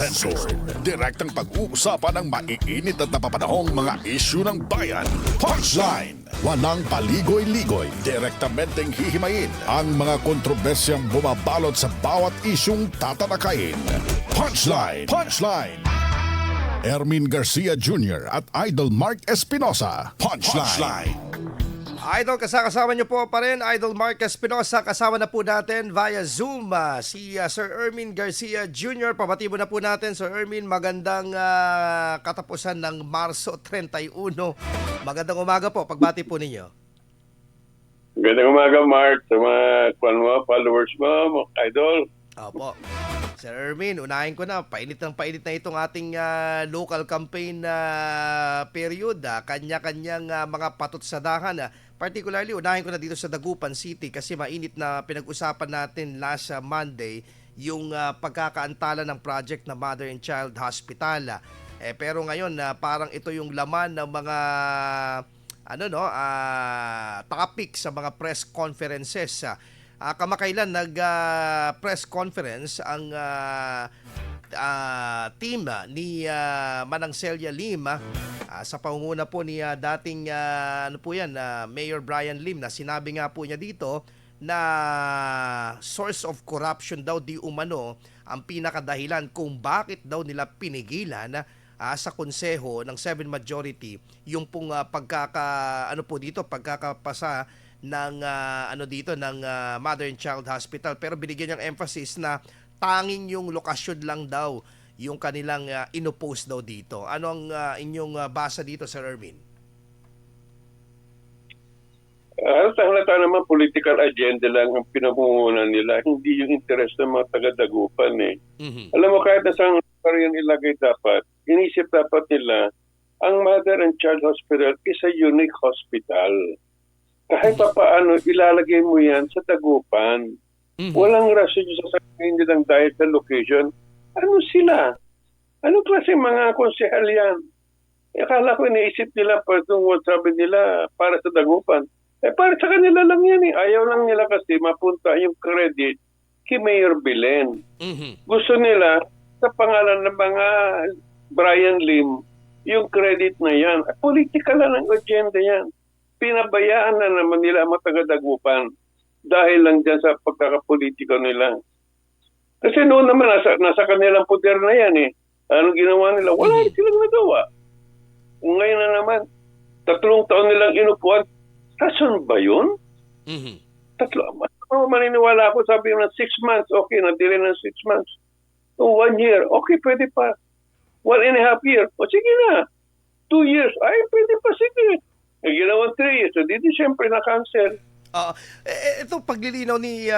Censored. Direktang pag-uusapan ng maiinit at napapanahong mga isyu ng bayan. Punchline. Walang paligoy-ligoy. Direktamenteng hihimayin ang mga kontrobersyang bumabalot sa bawat isyung tatalakayin. Punchline. Punchline. Ermin Garcia Jr. at Idol Mark Espinosa. Punchline. Idol, kasama niyo po pa rin, Idol Mark Espinosa. Kasama na po natin via Zoom si Sir Ermin Garcia Jr. Pabati mo na po natin, Sir Ermin. Magandang katapusan ng Marso 31. Magandang umaga po. Pagbati po ninyo. Magandang umaga, Mark, sa mga followers mo, Idol. Opo. Sir Ermin, unahin ko na. Painit na itong ating local campaign period. Kanya-kanyang mga patutsadahan. Particularly, unahin ko na dito sa Dagupan City kasi mainit na pinag-usapan natin last Monday yung pagkakaantala ng project na Mother and Child Hospital. Pero ngayon, parang ito yung laman ng mga topic sa mga press conferences. Kamakailan nag-press conference ang team ni Manang Celia Lim sa pangunguna po ni dating Mayor Brian Lim, na sinabi nga po niya dito na source of corruption daw di umano ang pinakadahilan kung bakit daw nila pinigilan sa konseho ng 7 majority yung pong pagkakapasa ng ng Mother and Child Hospital. Pero binigyan niyang emphasis na tanging yung lokasyon lang daw yung kanilang inopost daw dito. Ano ang inyong basa dito, Sir Ermin? Halata naman political agenda lang ang pinamumunan nila, hindi yung interest ng mga taga-Dagupan eh. Mm-hmm. Alam mo, kahit na saan yung ilagay dapat, inisip dapat nila, ang Mother and Child Hospital is a unique hospital. Kahit pa paano, ilalagay mo yan sa Dagupan. Mm-hmm. Walang rason yung sasabihin nilang dahil sa location. Ano sila? Anong klase mga konsehal yan? Akala ko iniisip nila pa itong sabi nila para sa Dagupan. Para sa kanila lang yan eh. Ayaw lang nila kasi mapunta yung credit kay Mayor Belen. Mm-hmm. Gusto nila sa pangalan ng mga Brian Lim, yung credit na yan. Political lang ang agenda yan. Pinabayaan na naman nila ang taga-Dagupan dahil lang dyan sa pagkakapolitika nila. Kasi noon naman, nasa kanilang poder na yan eh. Anong ginawa nila? Wala silang nagawa. Ngayon na naman, 3 taon nilang inupuan. Rason ba yun? Mm-hmm. 3, maniniwala ako, sabi ng 6 months, okay, nadili ng 6 months. 1 year, okay, pwede pa. 1.5 year, o sige na. 2 years, ay, pwede pa, sige. Ginawang 3 years, so dito siyempre na-cancel. Itong paglilinaw ni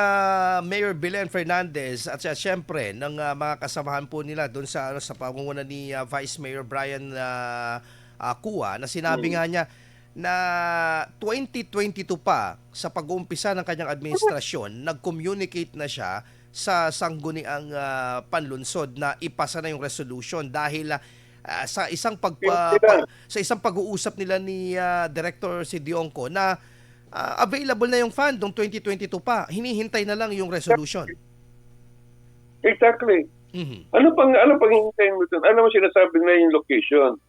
Mayor Belen Fernandez at siyempre ng mga kasamahan po nila doon sa pangunguna ni Vice Mayor Brian Cua, na sinabi nga niya na 2022 pa sa pag-uumpisa ng kanyang administrasyon, nag-communicate na siya sa sangguniang panlunsod na ipasa na yung resolution dahil sa isang pag-uusap nila ni Director Sidiongco na available na yung fund noong 2022 pa. Hinihintay na lang yung resolution. Exactly. Mm-hmm. Ano pang hintayin mo doon? Ano mo sinasabi na yung location?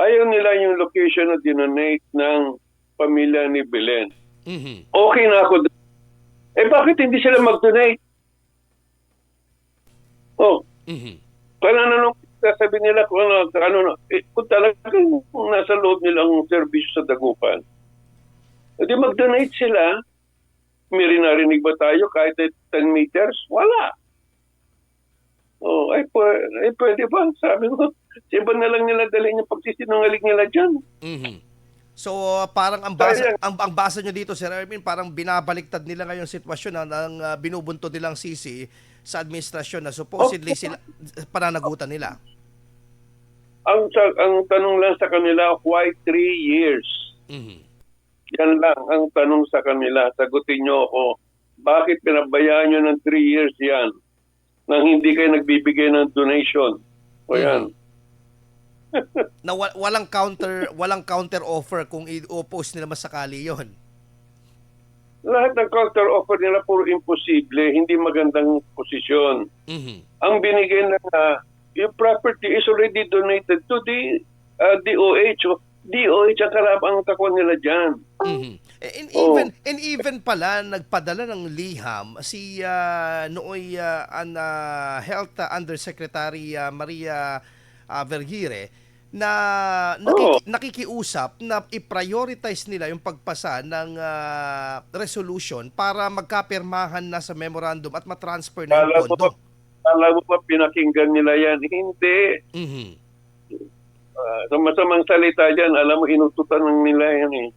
Ayaw nila yung location na dinonate ng pamilya ni Belen. Mm-hmm. Okay na ako doon. Bakit hindi sila mag-donate? Mm-hmm. Nung sasabi nila kung kung talagang nasa loob nilang serbisyo sa Dagupan, hindi mag-donate sila. May narinig ba tayo kahit 10 meters? Wala. Pwede ba? Sabi ko, siba na lang nila dalhin yung pagsisinungaling nila dyan. Mm-hmm. So parang ang basa nyo dito, Sir Ermin, parang binabaliktad nila ngayong sitwasyon ng binubunto nilang sisi sa administrasyon na supposedly sila pananagutan nila. Ang tanong lang sa kanila, why 3 years? Mm-hmm. Yan lang ang tanong sa kanila. Sagutin nyo ako, bakit pinabayaan nyo ng 3 years yan nang hindi kayo nagbibigay ng donation? O yan. Na walang counter offer kung i-oppose nila masakali yon. Lahat ng counter offer nila puro imposible, hindi magandang posisyon. Mm-hmm. Ang binigay na Yung property is already donated to the DOH. So, DOH ang karapang kakuha nila dyan. Mhm. And even pala nagpadala ng liham si nooy Health Undersecretary Maria Vergire na nakikiusap na i-prioritize nila yung pagpasa ng resolution para magkapirmahan na sa memorandum at matransfer na yung pondo. Alam mo ba pinakinggan nila yan? Hindi. Mhm. Sa masamang salita dyan, alam mo, inututan ng nila yan eh.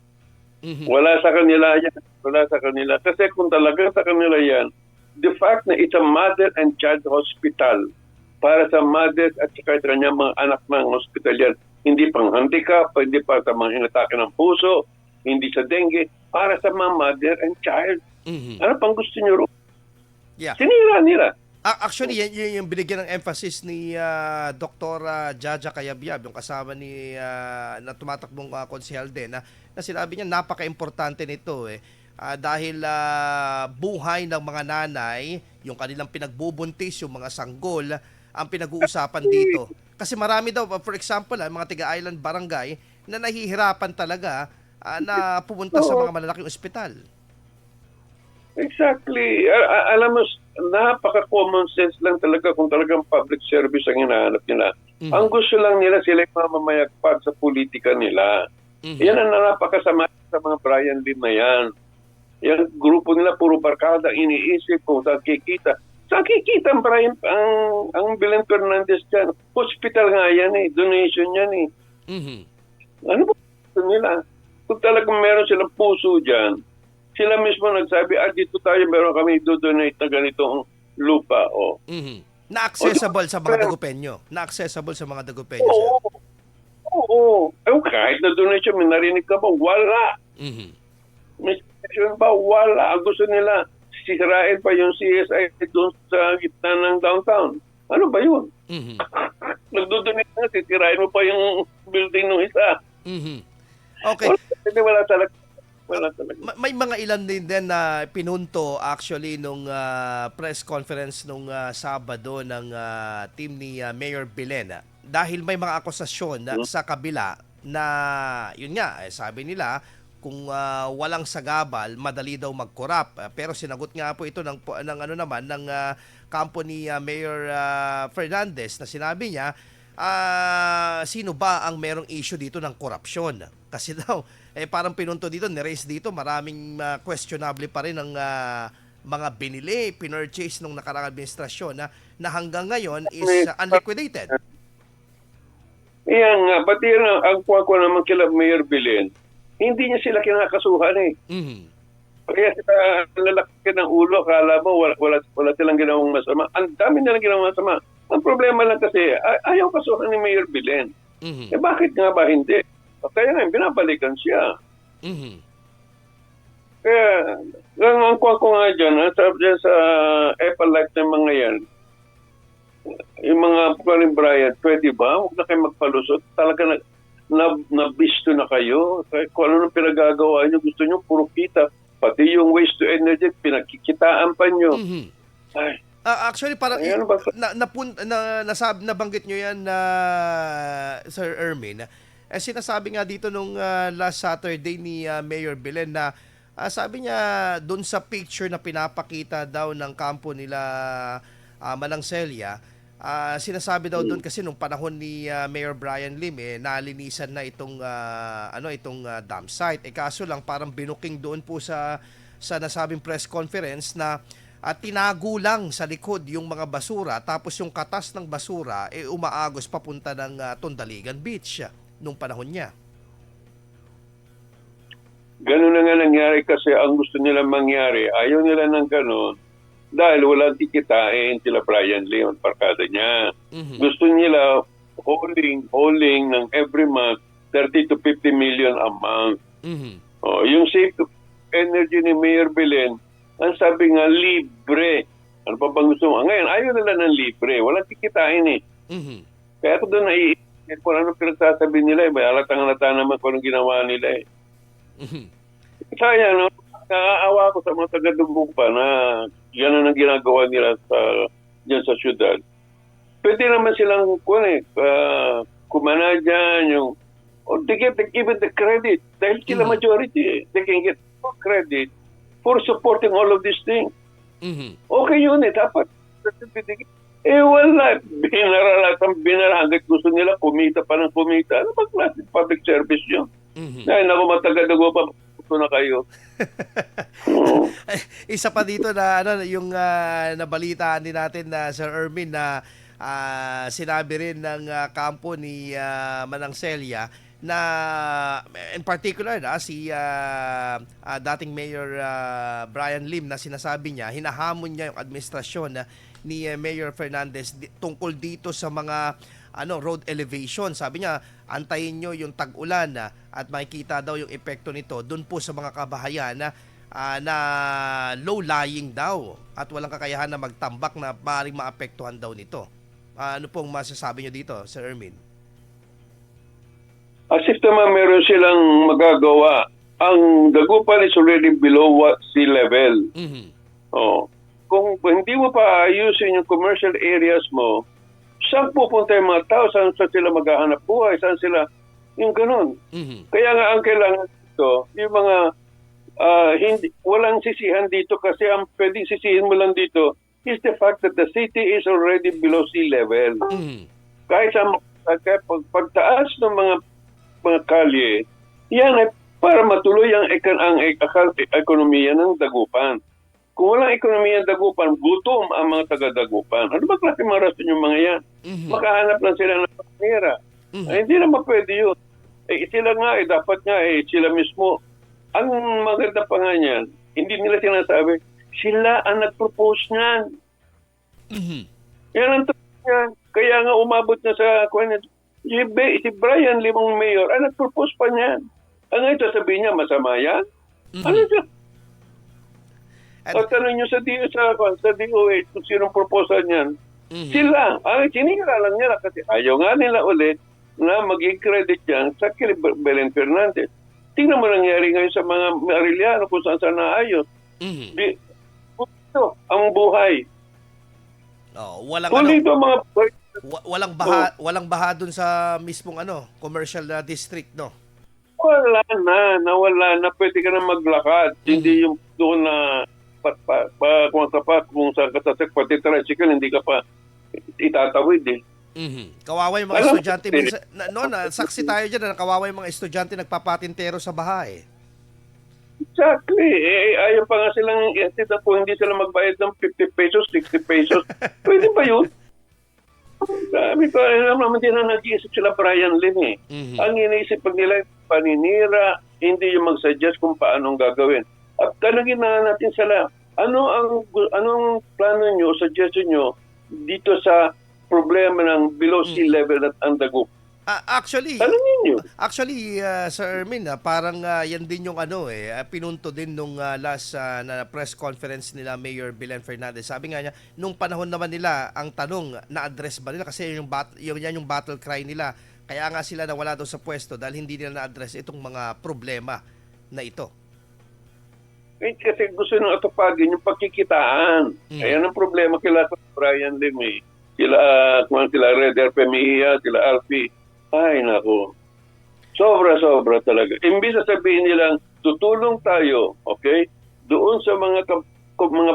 Mhm. Wala sa kanila yan. Wala sa kanila. Kasi kung talaga sa kanila yan, the fact na it's a mother and child hospital para sa mothers at saka sa kanyang mga anak ng hospital yan. Hindi pang handicap, hindi para sa mga inatake ng puso, hindi sa dengue, para sa mga mother and child. Mhm. Ano pang gusto nyo? Yeah. Sinira nila. Actually, yan yung binigyan ng emphasis ni Dr. Jaja Cayabyab, yung kasama ni na tumatakbong konsehal din, na sinabi niya napaka-importante nito dahil buhay ng mga nanay, yung kanilang pinagbubuntis, yung mga sanggol, ang pinag-uusapan dito. Kasi marami daw, for example, mga tiga-island barangay na nahihirapan talaga na pumunta sa mga malalaking ospital. Exactly. Alam mo, napaka-common sense lang talaga kung talagang public service ang hinahanap nila. Mhm. Ang gusto lang nila sila yung mamamayagpag sa politika nila. Mhm. Yan ang napakasama sa mga Brian Lim na yan. Yung grupo nila, puro barkada, iniisip kung saan kikita. Saan kikita ang Brian, ang Belen Fernandez dyan? Hospital nga yan eh, donation yan eh. Mhm. Ano ba gusto nila? Kung talagang meron silang puso dyan, sila mismo nagsabi, dito tayo, meron kami do-donate na ganitong lupa. Oh. Mhm. Na-accessible sa mga Dagupenyo. Na-accessible sa mga Dagupenyo. Oo. Oo. Kahit na donation, may narinig ka ba? Wala. Mhm. May donation ba? Wala. Ang gusto nila, sisirain pa yung CSI doon sa gitna ng downtown. Ano ba yun? Mhm. Nagdodonate na, sisirain mo pa yung building ng isa. Mhm. Okay. Wala talaga. Wala talaga. May mga ilan din na pinunto actually nung press conference nung Sabado ng team ni Mayor Belen. Dahil may mga akusasyon sa kabila na yun nga, sabi nila kung walang sagabal, madali daw mag-corrupt. Pero sinagot nga po ito ng kampo ni Mayor Fernandez na sinabi niya, sino ba ang merong issue dito ng korupsyon? Kasi daw, parang pinunto dito, ni-raise dito, maraming questionable pa rin ang mga binili, pinurchase nung nakarang administrasyon na hanggang ngayon is unliquidated. Yan nga, pati ang kuha ko naman kila Mayor Belen, hindi niya sila kinakasuhan eh. Mhm. Kaya sila lalaki ng ulo, kala mo wala silang ginawang masama. Ang dami nilang ginawang masama. Ang problema lang kasi, ayaw kasuhan ni Mayor Belen. Mhm. Bakit nga ba hindi? Kaya nga, binabalikan siya. Mhm. Kaya, ang kuha ko nga dyan, sa Apple Life ng mga yan, yung mga Parin Brian, pwede ba? Huwag na kayo magpalusot. Talaga nabisto na kayo. Kung ano nang pinagagawa nyo, gusto nyo puro kita. Pati yung waste to energy, pinakikitaan pa nyo. Mhm. Ay, Actually, parang Ayan ba? nabanggit nyo yan, Sir Ermin. Sinasabi nga dito nung last Saturday ni Mayor Belen na sabi niya doon sa picture na pinapakita daw ng kampo nila Manang Celia, sinasabi daw doon kasi nung panahon ni Mayor Brian Lim nalinisan na itong dam site. Kaso lang parang binuking doon po sa nasabing press conference na tinago lang sa likod yung mga basura, tapos yung katas ng basura umaagos papunta ng Tondaligan Beach nung panahon niya. ganun na nga nangyari kasi ang gusto nila mangyari, ayaw nila ng ganun dahil walang tikitain sila Brian Leon, parkada niya. Mhm. Gusto nila holding ng every month 30 to 50 million a month. Mhm. Yung safe energy ni Mayor Belen, ang sabi nga libre. Ano pa bang gusto mo? Ngayon, ayaw nila ng libre. Walang tikitain eh. Mhm. Kaya ako doon naiisip kung ano pinagsasabi nila. May halatang-halata naman kung anong ginawa nila eh. Mhm. Sayang, no? Naaawa ko sa mga taga-Dumbupa na yan ang ginagawa nila dyan sa syudad. pwede naman silang kumana dyan, yung, they give it the credit. Dahil sila majority, they can get more credit for supporting all of these things. Okay yun dapat. Wala. Binara hanggat gusto nila kumita pa ng kumita. Ano ba klase public service yun? Ay, naku, matagal-dago pa na kayo. Isa pa dito na yung nabalitaan din natin na Sir Ermin na sinabi rin ng kampo ni Manang Celia na in particular si dating Mayor Brian Lim na sinasabi niya, hinahamon niya yung administrasyon ni Mayor Fernandez tungkol dito sa mga road elevation. Sabi niya, antayin nyo yung tag-ulan at makikita daw yung epekto nito doon po sa mga kabahayan na low-lying daw at walang kakayahan na magtambak na maaaring maapektuhan daw nito. Ano pong masasabi nyo dito, Sir Ermin? As if naman meron silang magagawa. Ang Dagupan is already below sea level. Kung hindi mo pa ayusin yung commercial areas mo, saan pupunta yung mga tao? Saan sila maghahanap buhay? Saan sila? Yung ganun. Kaya nga ang kailangan dito, yung mga walang sisihan dito kasi ang pwedeng sisihin mo lang dito is the fact that the city is already below sea level. Kahit sa pagtaas ng mga kalye, yan ay para matuloy ang ekonomiya ng Dagupan. Kung walang ekonomiya ng Dagupan, gutom ang mga taga-Dagupan. Ano ba klase mga rason yung mga yan? Makahanap lang sila ng pera. Hindi naman pwede yun. Sila nga dapat nga sila mismo. Ang maganda pa nga niyan, hindi nila sinasabi, sila ang nag-propose niyan. Yan ang niyan. Kaya nga umabot na sa si Brian Limong Mayor, nag-propose pa niyan. Ang ito sabihin niya, masama yan? Ano siya? At tanong nyo sa DOH kung sinong proposal niyan, sila, sinira lang nila kasi ayaw nga nila ulit na maging credit yan sa kay Belen Fernandez. Tingnan mo nangyari ngayon sa mga Arellano kung saan naayos. Ito, ang buhay. Walang baha dun sa mismong commercial district, no? Nawala na. Pwede ka na maglakad. Hindi yung doon na kung saan ka sasek, pati tricycle, hindi ka pa itatawid Kawawa yung mga estudyante. Saksi tayo dyan na kawawa yung mga estudyante nagpapatintero sa baha Exactly. Ayaw pa nga silang kung hindi sila magbayad ng 50 pesos, 60 pesos. Pwede ba yun? Sabi ko, naman din na nag-iisip sila Brian Lim Ang iniisip pag nila paninira, hindi yung mag-suggest kung paanong gagawin. At tanongin na natin sila, anong plano nyo, suggestion nyo dito sa problema ng below sea level at ang Dagupan? Actually, Sir Ermin, parang yan din yung pinunto din nung last na press conference nila Mayor Belen Fernandez. Sabi nga niya, nung panahon naman nila, ang tanong, na-address ba nila? Kasi yan yung battle cry nila. Kaya nga sila nawala daw sa pwesto dahil hindi nila na-address itong mga problema na ito. Kasi gusto nang atupagin yung pagkikitaan. Ayan ang problema kila Brian Lim Sila Reder Pemihia, sila Alfie. Ay, naku. Sobra talaga. Imbis na sabihin nilang, tutulong tayo, okay? Doon sa mga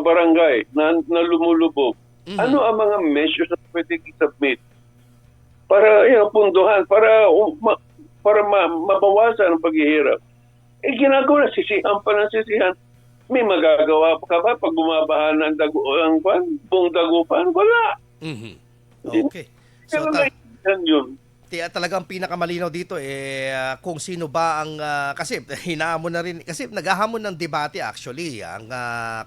barangay na lumulubog. Ano ang mga measures na pwede i-submit? Para punduhan, para mabawasan ang paghihirap. Ginagawa na, sisihan pa ng sisihan. May magagawa ka ba pag bumabaha ng buong Dagupan? Wala. Okay. So, yun. Talagang pinakamalinaw dito kung sino ba ang kasi hinahamon na rin kasi naghahamon ng debate actually ang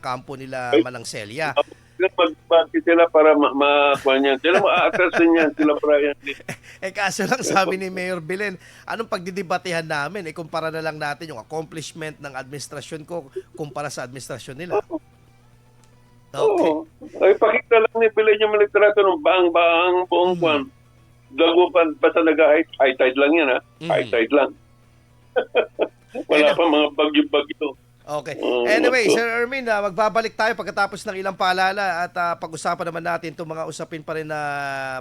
kampo nila Manang Celia. Magbati sila para makuha sila ma-attraction niyan sila Brian. Kaso lang sabi ni Mayor Belen, anong pagdidebatehan namin? Kumpara na lang natin yung accomplishment ng administrasyon ko kumpara sa administrasyon nila. Okay. Ay pakita lang ni Belen yung litrato ng baang buong Dagupan basta high tide lang yan High tide lang. Wala pa mga bagyo-bagyo. Okay. Anyway, Sir Ermin, magbabalik tayo pagkatapos ng ilang paalala at pag-usapan naman natin itong mga usapin pa rin na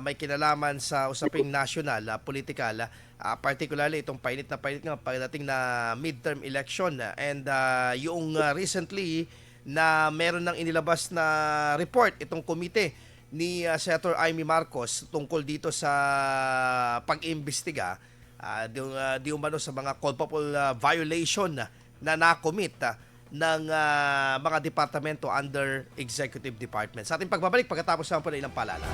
may kinalaman sa usaping national, political, particularly itong painit nga pagdating na midterm election and yung recently na meron ng inilabas na report itong komite ni Senator Amy Marcos tungkol dito sa pag-imbestiga di umano sa mga culpable violation na nakomit ng mga departamento under executive department. Sa ating pagbabalik pagkatapos naman po ng ilang paalala.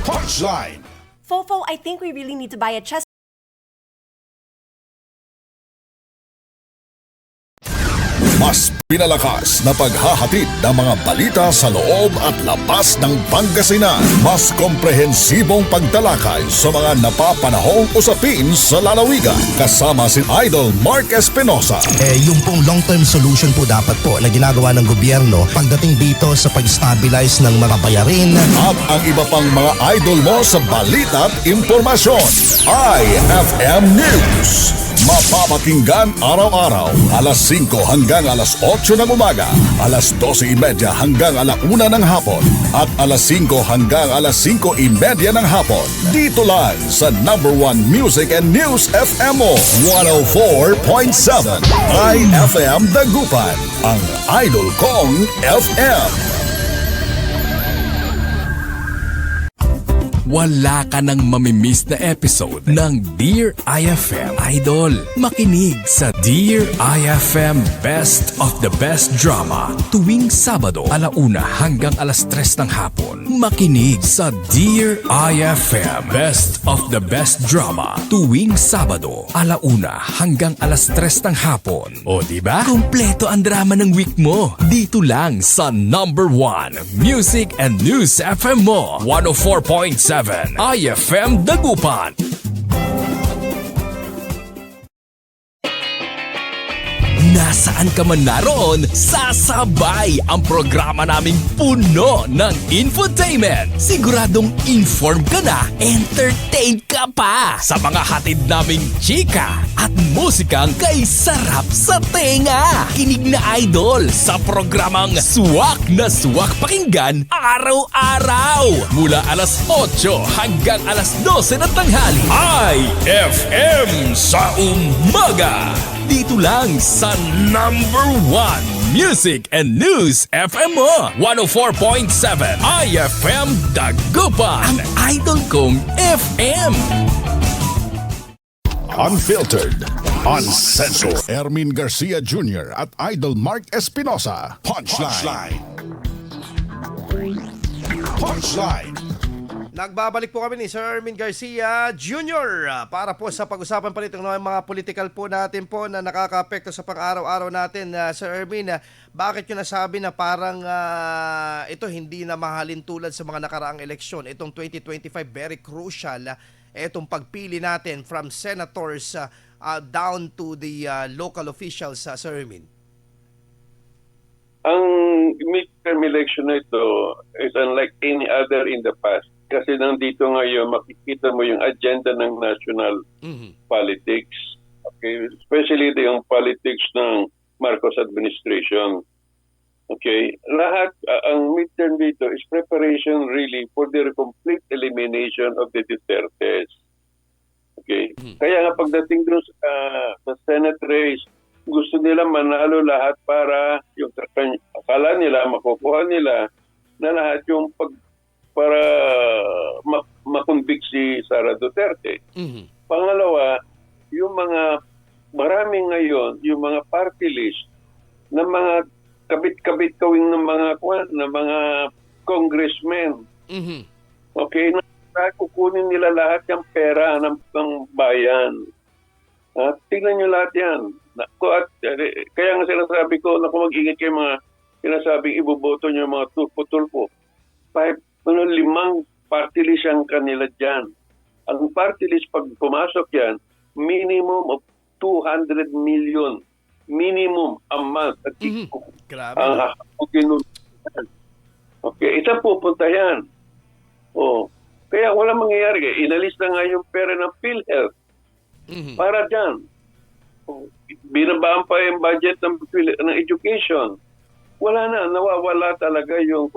Punchline. Fofo, I think we really need to buy a chess. Mas pinalakas na paghahatid ng mga balita sa loob at labas ng Pangasinan. Mas komprehensibong pagtalakay sa mga napapanahong usapin sa lalawigan. Kasama si Idol Mark Espinosa. Yung pong long-term solution po dapat po na ginagawa ng gobyerno pagdating dito sa pag-stabilize ng mga bayarin. At ang iba pang mga idol mo sa balita at impormasyon. IFM News. Mapapakinggan araw-araw alas 5 hanggang alas 8 ng umaga, alas 12:30 hanggang alauna ng hapon, at alas 5 hanggang alas 5:30 ng hapon. Dito lang sa #1 Music and News FM mo, 104.7 IFM Dagupan, ang idol kong FM. Wala ka nang mamimiss na episode ng Dear IFM Idol. Makinig sa Dear IFM Best of the Best Drama tuwing Sabado, alauna hanggang alas 3 ng hapon. Makinig sa Dear IFM Best of the Best Drama tuwing Sabado, alauna hanggang alas 3 ng hapon. O diba? Kompleto ang drama ng week mo. Dito lang sa #1 Music and News FM mo, 104.7 IFM Dagupan. Nasaan ka man naroon, sasabay ang programa naming puno ng infotainment. Siguradong informed ka na, entertained ka pa sa mga hatid naming chika at musikang kay sarap sa tenga. Kinig na idol sa programang Suwak na Suwak Pakinggan araw-araw mula alas 8 hanggang alas 12 ng tanghali. IFM sa umaga. Dito lang sa #1 Music and News FM mo, 104.7 IFM Dagupan, ang idol kong FM. Unfiltered, uncensored. Ermin Garcia Jr. at Idol Mark Espinosa. Punchline. Punchline. Nagbabalik po kami ni Sir Ermin Garcia Jr. Para po sa pag-usapan pa rin ng mga political po natin po na nakaka-apekto sa pang-araw-araw natin. Sir Ermin, bakit nyo nasabi na parang ito hindi na mahalin tulad sa mga nakaraang eleksyon? Itong 2025 very crucial. Itong pagpili natin from senators down to the local officials, Sir Ermin. Ang midterm election na ito is unlike any other in the past. Kasi nandito ngayon, makikita mo yung agenda ng national politics. Okay? Especially yung politics ng Marcos administration. Okay? Lahat, ang midterm dito is preparation really for the complete elimination of the Dutertes. Okay? Kaya nga pagdating dun sa Senate race, gusto nila manalo lahat para yung akala nila, makukuha nila na lahat yung para makonvict si Sara Duterte. Pangalawa, yung mga marami ngayon, yung mga party list ng mga kabit-kabit kawing ng mga congressmen. Okay, na kukunin nila lahat yung pera ng bayan. Tingnan nyo lahat yan. Kaya nga sinasabi ko, mag-ingat kayo mga sinasabing iboboto nyo mga tulpo-tulpo. 5 party list ang kanila dyan. Ang party list, pag pumasok yan, minimum of 200 million. Minimum a month. At Grabe. Okay, isa pupunta yan. Kaya wala mangyayari. Inalis na nga yung pera ng PhilHealth. Para dyan. binabaan pa yung budget ng education. Wala na, nawawala talaga yung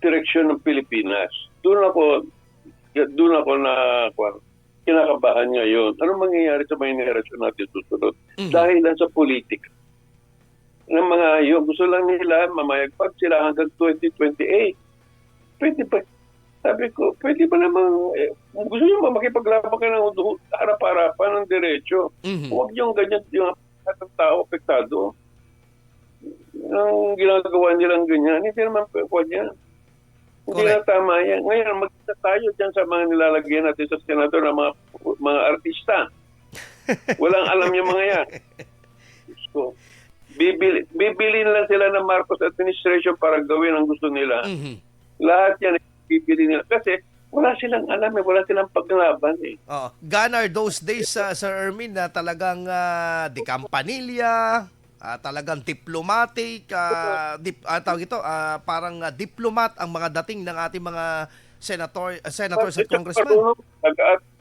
direksyon ng Pilipinas. Doon ako na kinakabahan ngayon. Ano mangyayari sa mga henerasyon natin susunod? Dahil lang sa politika. Ng mga yung gusto lang nila mamayagpag sila hanggang 2028. Pwede pa. Sabi ko, pwede ba namang, gusto nyo ba makipaglaban ka ng harap-harapan ng diretsyo? Huwag yung ganyan, yung tao apektado. Ang ginagawa nilang ganyan, hindi naman pwede yan. Hindi na tama yan. Ngayon, magkita tayo dyan sa mga nilalagyan natin sa senador ng mga artista. Walang alam yung mga yan. So, bibilin lang sila ng Marcos administration para gawin ang gusto nila. Lahat yan bibili nila. Kasi wala silang alam wala silang paglaban Gone are those days, Sir Ermin, na talagang de Campanilla, talagang diplomatic, tawag ito, parang diplomat ang mga dating ng ating mga senators at congressmen.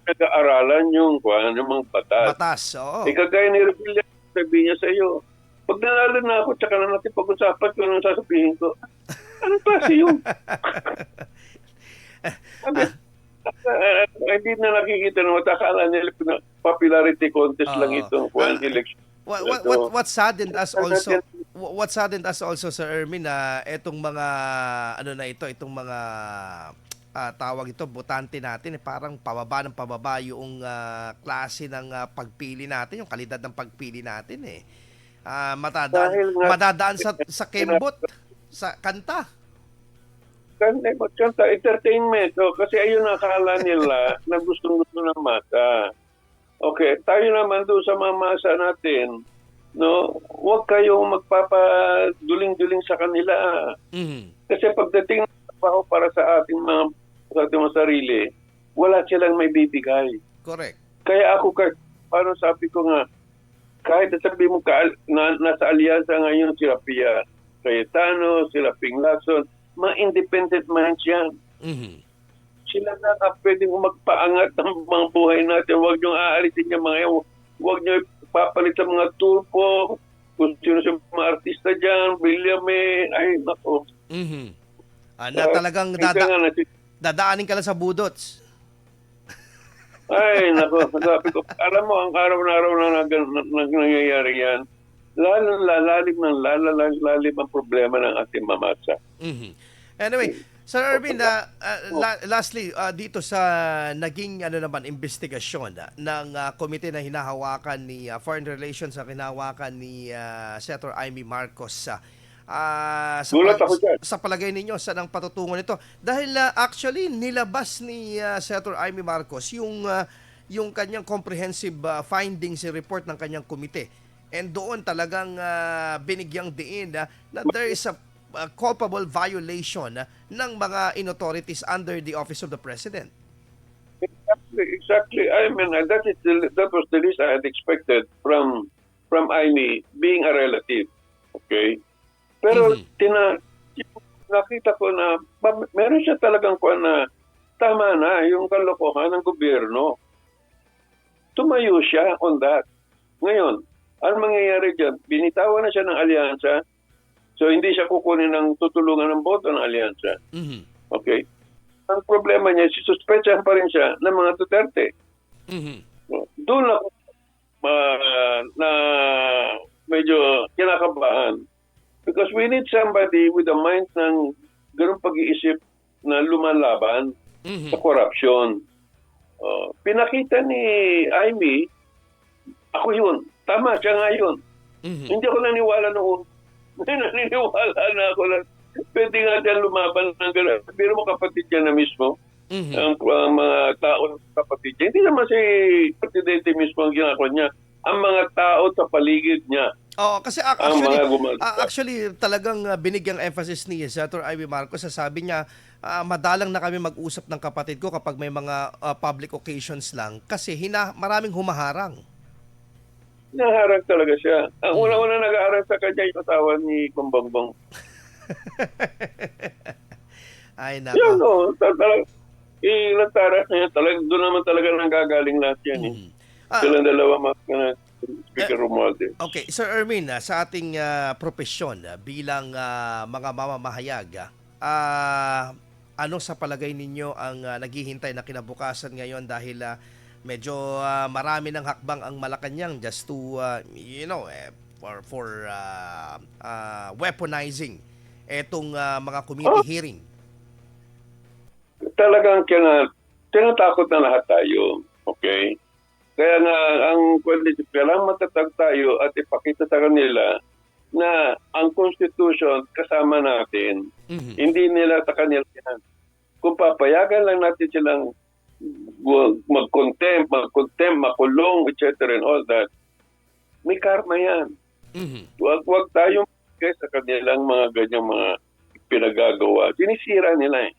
Nag-aaralan yung mga batas. Batas, oo. Kagaya ni Revilla, sabihin niya sa iyo, pag nanalo na ako, tsaka na natin pag-usapan kung anong sasabihin ko. Anong klase yun? Hindi na nakikita na matakala nila na popularity contest lang itong election. What saddened us also, Sir Ermin, na itong mga itong mga tawag ito, botante natin, parang pababa yung klase ng pagpili natin, yung kalidad ng pagpili natin madadaan sa kembot, sa kanta. Kanta, entertainment. Kasi ayun nakakala nila na gustong-gusto ng masa. Okay, tayo naman doon sa mga masa natin, huwag kayong magpapaduling-duling sa kanila. Kasi pagdating ng trabaho para sa ating mga sarili, wala silang may bibigay. Correct. Kaya ako, parang sabi ko nga, kahit sabi mo nasa alyansa ngayon sila Pia Cayetano, sila Ping Lacson, mga independent minds yan. Sila na pwedeng magpaangat ng mga buhay natin. Huwag nyo aalisin yung mga yan. Huwag nyo papalit sa mga turpo, kung sino sa mga artista dyan, Villame, ay nako. Na talagang dadaanin ka lang sa budots. Ay, nako. Sabi ko, alam mo, ang araw-araw na nangyayari yan, lalalim ang problema ng ating mamasa. Anyway, Sir Ermin, lastly, dito sa naging investigasyon ng komite na hinahawakan ni Foreign Relations na hinahawakan ni Senator Amy Marcos, sa palagay ninyo, saan ang patutungo nito? Dahil actually, nilabas ni Senator Amy Marcos yung kanyang comprehensive findings report ng kanyang komite. And doon talagang binigyang diin na there is a culpable violation ng mga inauthorities under the Office of the President. Exactly. I mean, that was the least I had expected from Amy being a relative. Okay? Pero nakita ko na meron siya talagang na tama na yung kalokohan ng gobyerno. Tumayo siya on that. Ngayon, ano mangyayari dyan? Binitawan na siya ng alyansa. So, hindi siya kukunin ng tutulungan ng boto ng alyansa. Okay? Ang problema niya, suspetsahan pa rin siya ng mga Duterte. Doon ako na medyo kinakabahan. Because we need somebody with a mind ng ganung pag-iisip na lumalaban sa corruption. Pinakita ni Amy, ako yun. Tama, siya nga yun. Hindi ako naniwala noon. Naniniwala na ako na pwede nga dyan lumaban ng gano'n. Pero mo kapatid niya na mismo, ang mga tao kapatid niya. Hindi naman si Presidente mismo ang ginagawa niya. Ang mga tao sa paligid niya. Oo, kasi actually talagang binigyang emphasis ni Senator Amy Marcos. Sabi niya, madalang na kami mag-usap ng kapatid ko kapag may mga public occasions lang kasi maraming humaharang. Naharang talaga siya. Ang una-una nag-aaral sa kanya yung asawa ni Kumbongbong. Ay, nako. Yan o. Ilang taras niya talaga. Doon naman talaga nanggagaling lahat yan. Silang dalawa Speaker Romualdez. Okay, Sir Ermin, sa ating propesyon bilang mga mamamahayag, ano sa palagay ninyo ang naghihintay na kinabukasan ngayon dahil medyo marami ng hakbang ang Malacanang just to for weaponizing etong mga committee hearing. Talagang tinatakot na lahat tayo. Okay? Kaya nga, kailangan matatag tayo at ipakita sa kanila na ang Constitution kasama natin. Hindi nila sa kanila yan. Kung papayagan lang natin silang mag-contempt, makulong, etc. and all that, may karma yan. Huwag tayong sa kanilang mga ganyang mga pinagagawa. Sinisira nila eh.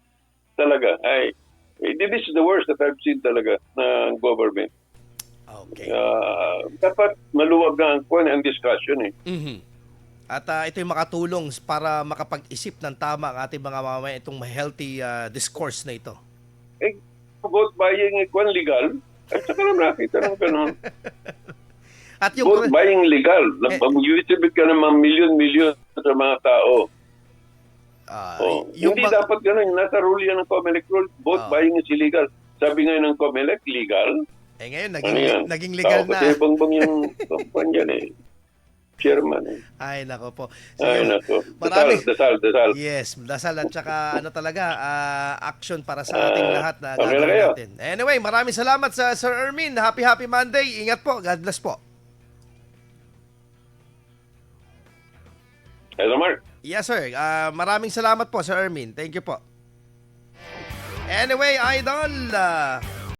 Talaga. This is the worst that I've seen talaga ng government. Okay. Dapat maluwag na ang discussion eh. At ito'y makatulong para makapag-isip ng tama ang ating mga mamamayan itong healthy discourse na ito. Vote buying legal. At saka lang nakita ng ganun. At yung Vote buying legal. Mag-exhibit ka ng mga milyon-milyon sa mga tao. Hindi dapat ganun. Nasa rule yan ng COMELEC rule. Vote buying is illegal. Sabi ngayon ng COMELEC, legal. Ngayon, naging legal na. Kasi bongbong yung kumpanya eh. Chairman eh. Ay, nako po. Ay, nako. Marami. Dasal. Yes, dasal at saka talaga, action para sa ating lahat na okay gagawin na kayo. natin. Anyway, maraming salamat sa Sir Ermin. Happy Monday. Ingat po. God bless po. Hello, Mark. Yes, sir. Maraming salamat po, Sir Ermin. Thank you po. Anyway, Idol,